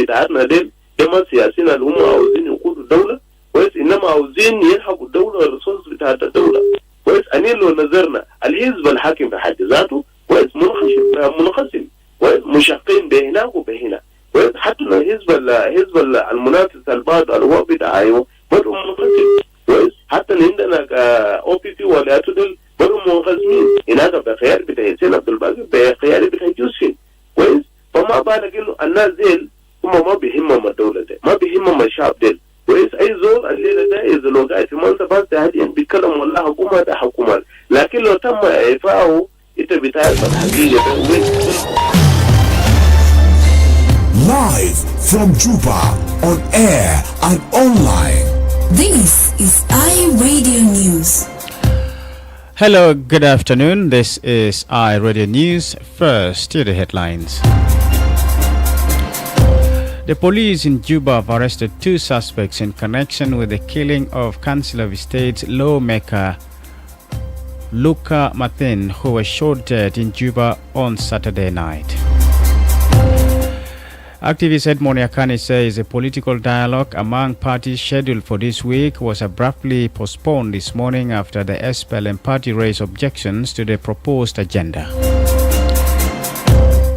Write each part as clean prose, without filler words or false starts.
بتاعتنا ديل كما سياسيين اللي هم عاوزين يقودوا الدولة كويس، إنما عاوزين يلحقوا الدولة والريسورس بتاعت الدولة كويس. أني لو نظرنا الحزب الحاكم في حد ذاته كويس منقسم كويس، مشقين بهناك وبهنا كويس. حتى الحزب المنافس البعض اللي هو بتاعه برضه منقسم كويس. حتى عندنا او بي بي ولا تدل برضه منقسمين، هناك بخيار بتاع حسين عبد الباقي بخيار بتاع يوسف كويس. فما بالك انه الناس ديل هم ما بيهمهم الدوله دي، ما بيهمهم الشعب ديل كويس. اي زول الليله ده اذا لو قاعد في منصب حاليا بيتكلم والله حكومه ده حكومه، لكن لو تم اعفائه انت بتعرف الحقيقه ده وين. Live from Juba, on air and online. This is iRadio News. Hello, good afternoon. This is iRadio News. First, to the headlines. The police in Juba have arrested 2 suspects in connection with the killing of Council of State lawmaker Luka Mathin, who was shot dead in Juba on Saturday night. Activist Edmond Yakani says a political dialogue among parties scheduled for this week was abruptly postponed this morning after the SPLM party raised objections to the proposed agenda.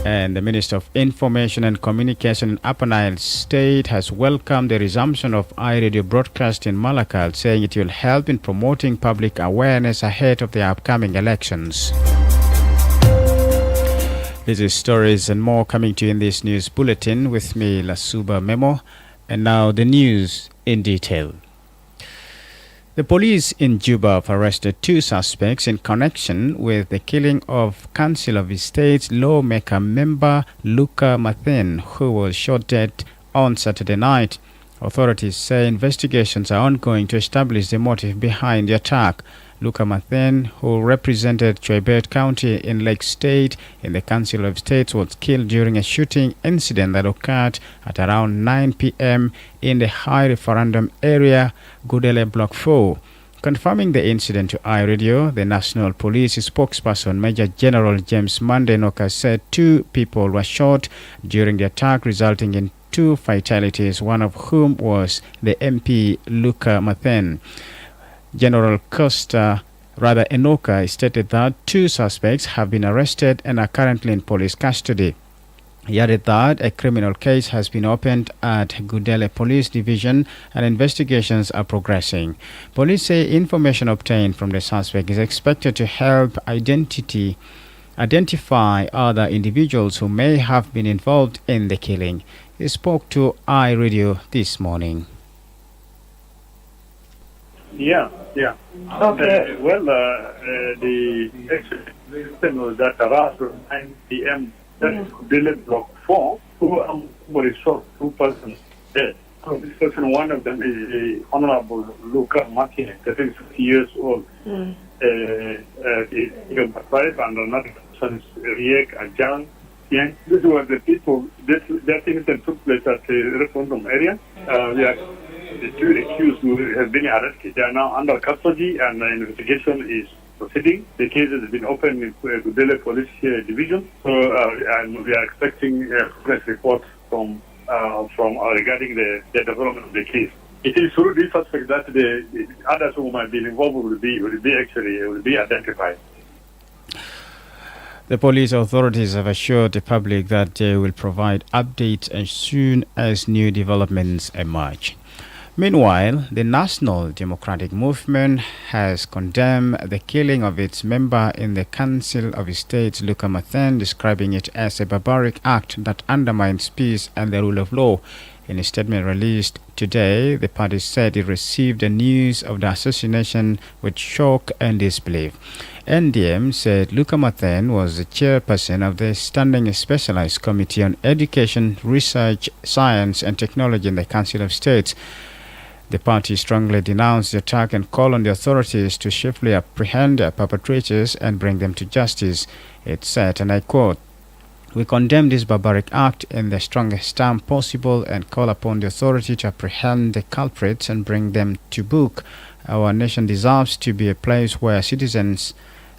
And the Minister of Information and Communication in Upper Nile State has welcomed the resumption of iRadio broadcast in Malakal, saying it will help in promoting public awareness ahead of the upcoming elections. This is stories and more coming to you in this news bulletin with me, Lasuba Memo. And now the news in detail. The police in Juba have arrested 2 suspects in connection with the killing of Council of State lawmaker member Luka Mathin, who was shot dead on Saturday night. Authorities say investigations are ongoing to establish the motive behind the attack. Luka Mathin, who represented Choibet County in Lake State in the Council of States, was killed during a shooting incident that occurred at around 9 p.m. in the high referendum area, Gudele Block 4. Confirming the incident to iRadio, the National Police spokesperson Major General James Mandenoka said 2 people were shot during the attack, resulting in 2 fatalities, one of whom was the MP Luka Mathin. General Enoka stated that 2 suspects have been arrested and are currently in police custody. He added that a criminal case has been opened at Gudele Police Division and investigations are progressing. Police say information obtained from the suspect is expected to help identify other individuals who may have been involved in the killing. He spoke to iRadio this morning. Yeah. Okay. The extent was that around 9 p.m. That is Village Block 4, somebody shot 2 persons dead. So this person, one of them is the Honorable Luka Mathin, 36 years old. And another person is Riek Ajang. These were the people, that incident took place at the referendum area. The 2 accused who have been arrested. They are now under custody and the investigation is proceeding. The case has been opened in Gudele Police Division. So and we are expecting a press report from regarding the development of the case. It is through this aspect that the others who might be involved will be identified. The police authorities have assured the public that they will provide updates as soon as new developments emerge. Meanwhile, the National Democratic Movement has condemned the killing of its member in the Council of State, Luka Mathin, describing it as a barbaric act that undermines peace and the rule of law. In a statement released today, the party said it received the news of the assassination with shock and disbelief. NDM said Luka Mathin was the chairperson of the Standing Specialized Committee on Education, Research, Science and Technology in the Council of States. The party strongly denounced the attack and called on the authorities to swiftly apprehend the perpetrators and bring them to justice. It said, and I quote, "We condemn this barbaric act in the strongest term possible and call upon the authority to apprehend the culprits and bring them to book. Our nation deserves to be a place where citizens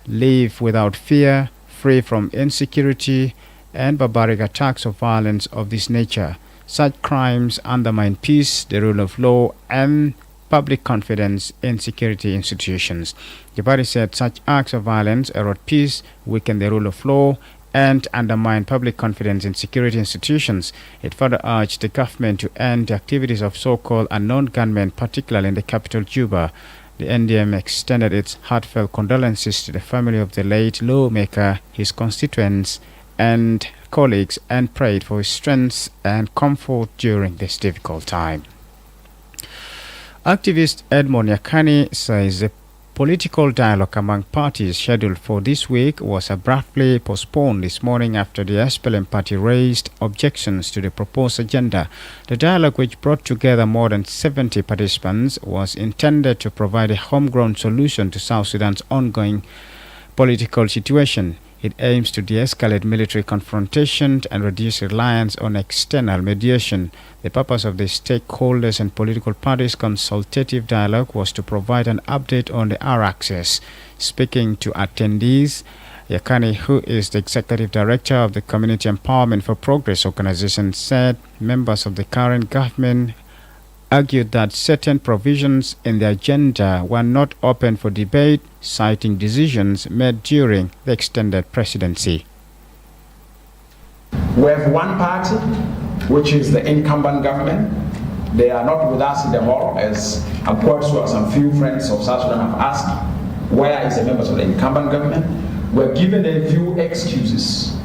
live without fear, free from insecurity and barbaric attacks of violence of this nature. Such crimes undermine peace, the rule of law, and public confidence in security institutions. The party said such acts of violence erode peace, weaken the rule of law, and undermine public confidence in security institutions. It further urged the government to end the activities of so-called unknown gunmen, particularly in the capital Juba. The NDM extended its heartfelt condolences to the family of the late lawmaker, his constituents, and colleagues, and prayed for his strength and comfort during this difficult time. Activist Edmond Yakani says the political dialogue among parties scheduled for this week was abruptly postponed this morning after the SPLM party raised objections to the proposed agenda. The dialogue, which brought together more than 70 participants, was intended to provide a homegrown solution to South Sudan's ongoing political situation. It aims to de-escalate military confrontation and reduce reliance on external mediation. The purpose of the stakeholders and political parties consultative dialogue was to provide an update on the R-axis. Speaking to attendees, Yakani, who is the executive director of the Community Empowerment for Progress organization, said members of the current government argued that certain provisions in the agenda were not open for debate, citing decisions made during the extended presidency. We have one party, which is the incumbent government. They are not with us in the hall, as I'm quite sure some few friends of South Sudan have asked, where is the members of the incumbent government? We're given a few excuses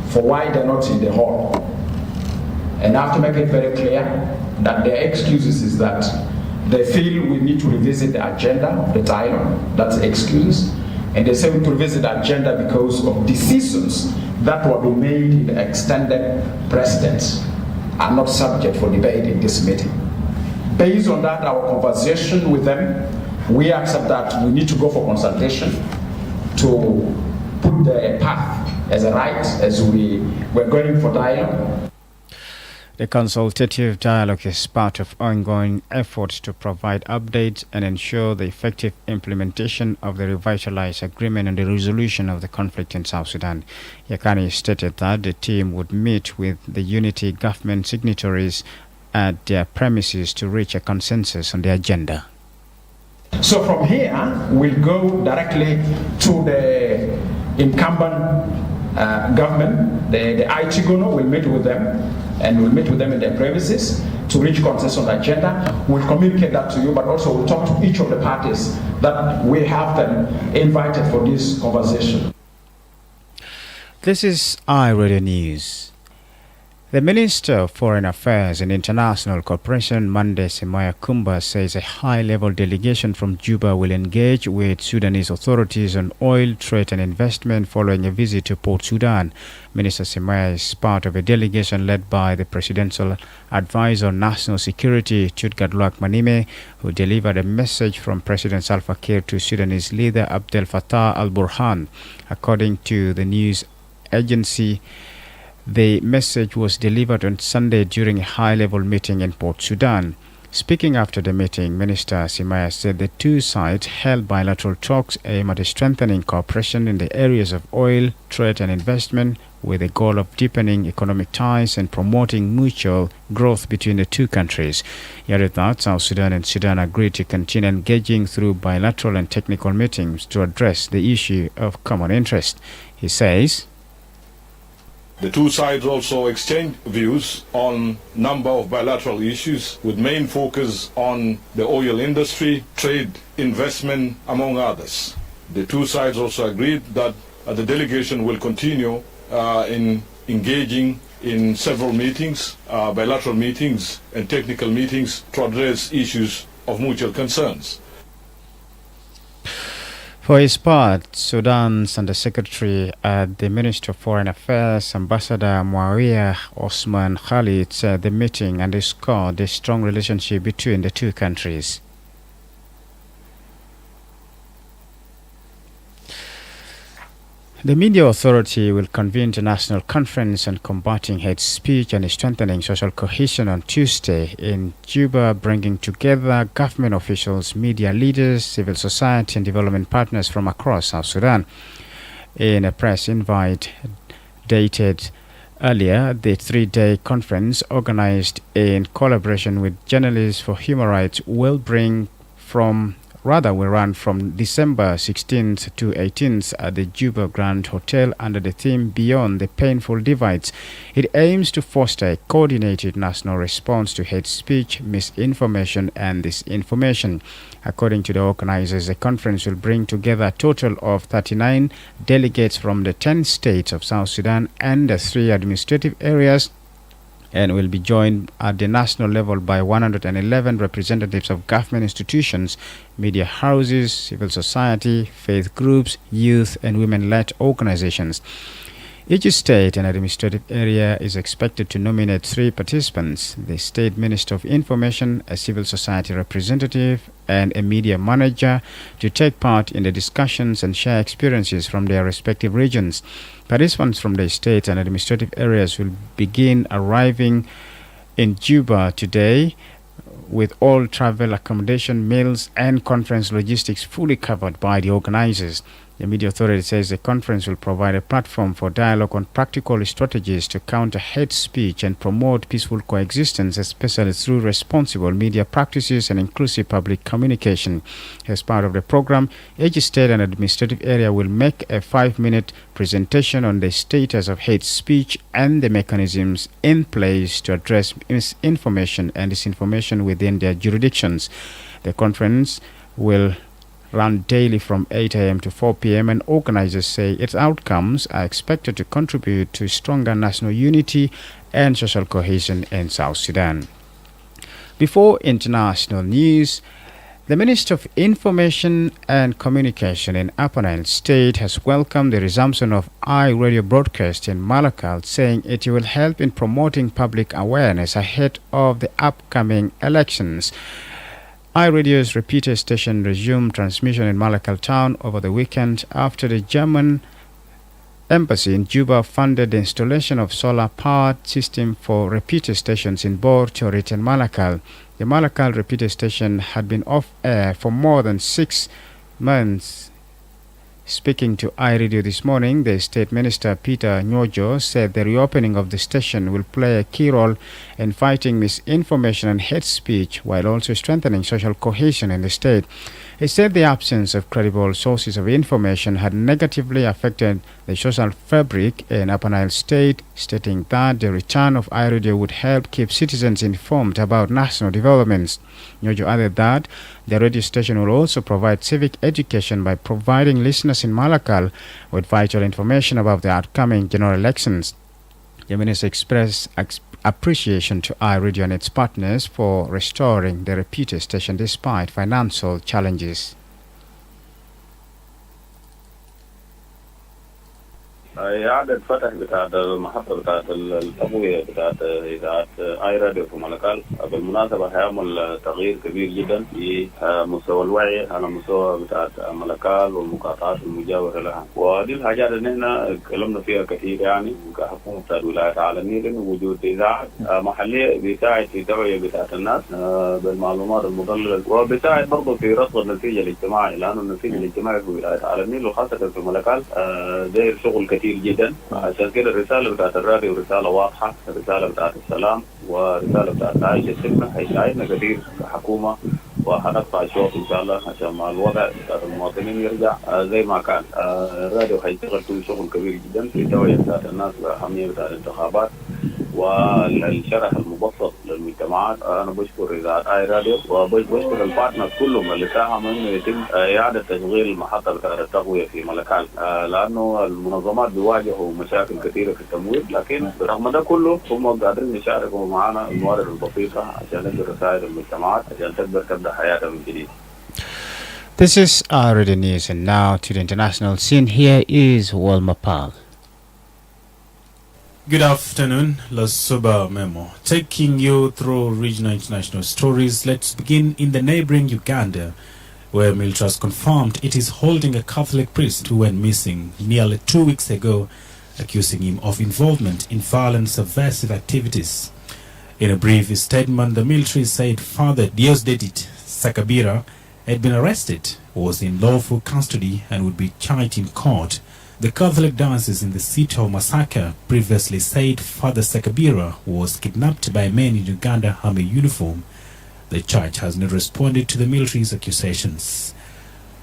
for why they're not in the hall. And I have to make it very clear that their excuses is that they feel we need to revisit the agenda of the dialogue. That's excuses. And they say we need to revisit the agenda because of decisions that were being made in the extended precedence are not subject for debate in this meeting. Based on that, our conversation with them, we accept that we need to go for consultation to put the path as a right as we're going for dialogue. The consultative dialogue is part of ongoing efforts to provide updates and ensure the effective implementation of the revitalized agreement on the resolution of the conflict in South Sudan. Yakani stated that the team would meet with the unity government signatories at their premises to reach a consensus on the agenda. So from here, we'll go directly to the incumbent government, the Aichigono. Will meet with them, and we'll meet with them in their premises to reach consensus on the agenda. We'll communicate that to you, but also we'll talk to each of the parties that we have them invited for this conversation. This is iRadio News. The Minister of Foreign Affairs and International Cooperation, Monday Semaya Kumba, says a high-level delegation from Juba will engage with Sudanese authorities on oil, trade and investment following a visit to Port Sudan. Minister Semaya is part of a delegation led by the Presidential Advisor on National Security, Chutgadluak Manime, who delivered a message from President Salva Kiir to Sudanese leader Abdel Fattah al-Burhan. According to the news agency, the message was delivered on Sunday during a high-level meeting in Port Sudan. Speaking after the meeting, Minister Semaya said the two sides held bilateral talks aimed at strengthening cooperation in the areas of oil, trade and investment, with the goal of deepening economic ties and promoting mutual growth between the two countries. He added that South Sudan and Sudan agreed to continue engaging through bilateral and technical meetings to address the issue of common interest. He says, the two sides also exchanged views on a number of bilateral issues with main focus on the oil industry, trade, investment, among others. The two sides also agreed that the delegation will continue in engaging in several meetings, bilateral meetings and technical meetings to address issues of mutual concerns. For his part, Sudan's Undersecretary at the Ministry of Foreign Affairs, Ambassador Muawiyah Osman Khalid, said the meeting underscored the strong relationship between the two countries. The Media Authority will convene a national conference on combating hate speech and strengthening social cohesion on Tuesday in Juba, bringing together government officials, media leaders, civil society and development partners from across South Sudan. In a press invite dated Earlier, the three-day conference, organized in collaboration with Journalists for Human Rights, will run from December 16th to 18th at the Juba Grand Hotel under the theme Beyond the Painful Divides. It aims to foster a coordinated national response to hate speech, misinformation, and disinformation. According to the organizers, the conference will bring together a total of 39 delegates from the 10 states of South Sudan and the 3 administrative areas, and will be joined at the national level by 111 representatives of government institutions, media houses, civil society, faith groups, youth and women-led organizations. Each state and administrative area is expected to nominate 3 participants: the State Minister of Information, a civil society representative, and a media manager, to take part in the discussions and share experiences from their respective regions. Participants from the states and administrative areas will begin arriving in Juba today, with all travel, accommodation, meals, and conference logistics fully covered by the organizers. The media authority says the conference will provide a platform for dialogue on practical strategies to counter hate speech and promote peaceful coexistence, especially through responsible media practices and inclusive public communication. As part of the program, each state and administrative area will make a 5-minute presentation on the status of hate speech and the mechanisms in place to address misinformation and disinformation within their jurisdictions. The conference will run daily from 8 a.m. to 4 p.m. and organizers say its outcomes are expected to contribute to stronger national unity and social cohesion in South Sudan. Before international news, the Minister of Information and Communication in Upper Nile State has welcomed the resumption of iRadio broadcast in Malakal, saying it will help in promoting public awareness ahead of the upcoming elections. iRadio's repeater station resumed transmission in Malakal town over the weekend after the German embassy in Juba funded the installation of solar-powered system for repeater stations in Bor, Chorit, and Malakal. The Malakal repeater station had been off air for more than 6 months. Speaking to iRadio this morning, the State Minister Peter Nyojo said the reopening of the station will play a key role in fighting misinformation and hate speech while also strengthening social cohesion in the state. He said the absence of credible sources of information had negatively affected the social fabric in Upper Nile State, stating that the return of iRadio would help keep citizens informed about national developments. Nyojo added that the radio station will also provide civic education by providing listeners in Malakal with vital information about the upcoming general elections. The minister expressed appreciation to iRadio and its partners for restoring the repeater station despite financial challenges. إعادة فتح بتاعت المحطة بتاعت التقوية بتاعت إذاعة آي راديو في ملكال بالمناسبة هيعمل تغيير كبير جدا في مستوى الوعي على مستوى بتاعت ملكال والمقاطعات المجاورة لها، ودي الحاجات اللي احنا تكلمنا فيها كثير يعني كحكومة بتاعت ولاية على النيل، إنه وجود إذاعة محلية بيساعد في توعية بتاعت الناس بالمعلومات المضللة، وبيساعد برضه في رصد النسيج الاجتماعي، لأنه النسيج الاجتماعي في ولاية على النيل وخاصة في ملكال داير شغل كثير جدا. عشان كده الرسالة بتاعت الراديو رسالة واضحة، الرسالة بتاعت السلام ورسالة بتاعت عيش السلمة هيساعدنا كثير كحكومة، وهنقطع الشوط ان شاء الله عشان ما الوضع بتاعت المواطنين يرجع زي ما كان. الراديو هيشتغل فيه شغل كبير جدا في التوعية بتاعت الناس والأهمية بتاعت الانتخابات والشرح المبسط للمجتمعات. انا بشكر اذاعه اي راديو وبشكر البارتنرز كلهم اللي ساهموا انه يتم اعاده تشغيل المحطه بتاعت التقويه في ملكال، لانه المنظمات بيواجهوا مشاكل كثيره في التمويل، لكن برغم ده كله هم قادرين يشاركوا معنا الموارد البسيطه عشان نقدر نساعد المجتمعات عشان تقدر تبدا حياتها من جديد. This is our radio news, and now to the international scene. Here is Walma Pal. Good afternoon, Lasuba Memo. Taking you through regional international stories, let's begin in the neighboring Uganda, where military has confirmed it is holding a Catholic priest who went missing nearly 2 weeks ago, accusing him of involvement in violent subversive activities. In a brief statement, the military said Father Diosdedit Sakabira had been arrested, was in lawful custody, and would be charged in court The Catholic diocese in the city of Masaka previously said Father Sakabira was kidnapped by men in Uganda army uniform. The church has not responded to the military's accusations.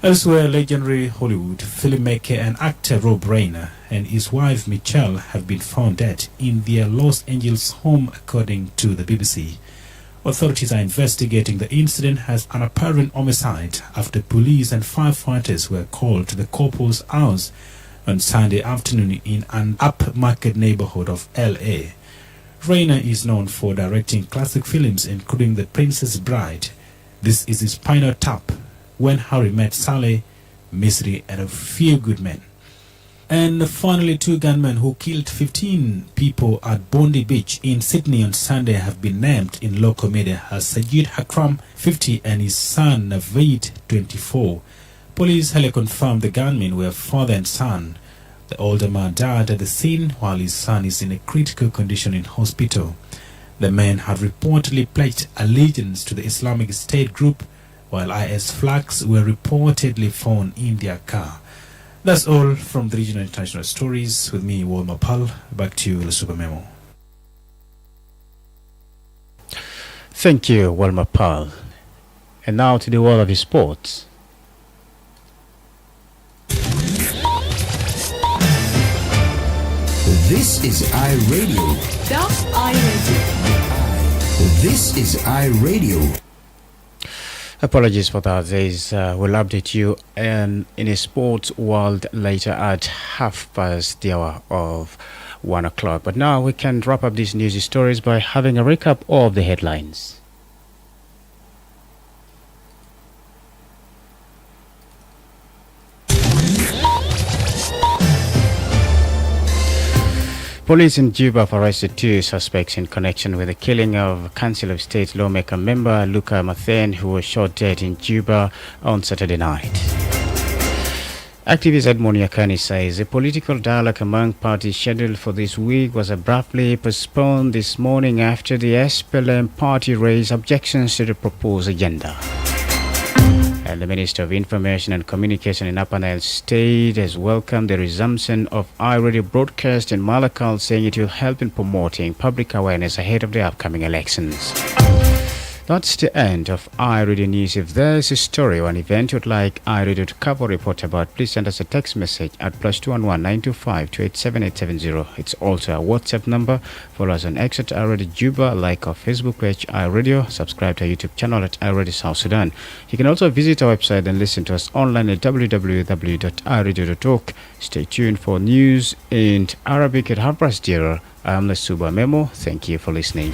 Elsewhere, legendary Hollywood filmmaker and actor Rob Reiner and his wife Michelle have been found dead in their Los Angeles home, according to the BBC. Authorities are investigating the incident as an apparent homicide after police and firefighters were called to the couple's house on Sunday afternoon in an upmarket neighborhood of L.A. Reiner is known for directing classic films including The Princess Bride. This is his Spinal Tap, When Harry Met Sally, Misery, and A Few Good Men. And finally, 2 gunmen who killed 15 people at Bondi Beach in Sydney on Sunday have been named in local media as Sajid Hakram, 50, and his son Naveed, 24. Police had confirmed the gunmen were father and son. The older man died at the scene while his son is in a critical condition in hospital. The men had reportedly pledged allegiance to the Islamic State group, while IS flags were reportedly found in their car. That's all from the Regional International Stories. With me, Walma Pal. Back to you, Lasuba Memo. Thank you, Walma Pal. And now to the world of sports. This is iRadio. That's iRadio. This is iRadio. Apologies for that. We'll update you in a sports world later at 1:30 o'clock. But now we can wrap up these news stories by having a recap of the headlines. Police in Juba have arrested 2 suspects in connection with the killing of Council of State lawmaker member Luka Mathen, who was shot dead in Juba on Saturday night. Activist Edmond Yakani says a political dialogue among parties scheduled for this week was abruptly postponed this morning after the SPLM party raised objections to the proposed agenda. And the Minister of Information and Communication in Upper Nile State has welcomed the resumption of iRadio broadcast in Malakal, saying it will help in promoting public awareness ahead of the upcoming elections. That's the end of iRadio News. If there's a story or an event you'd like iRadio to cover or report about, please send us a text message at +211 925 287 It's also our WhatsApp number. Follow us on X at iRadio Juba, like our Facebook page iRadio, subscribe to our YouTube channel at iRadio South Sudan. You can also visit our website and listen to us online at www.iradio.org. Stay tuned for news in Arabic at 0:30. I'm Lasuba Memo. Thank you for listening.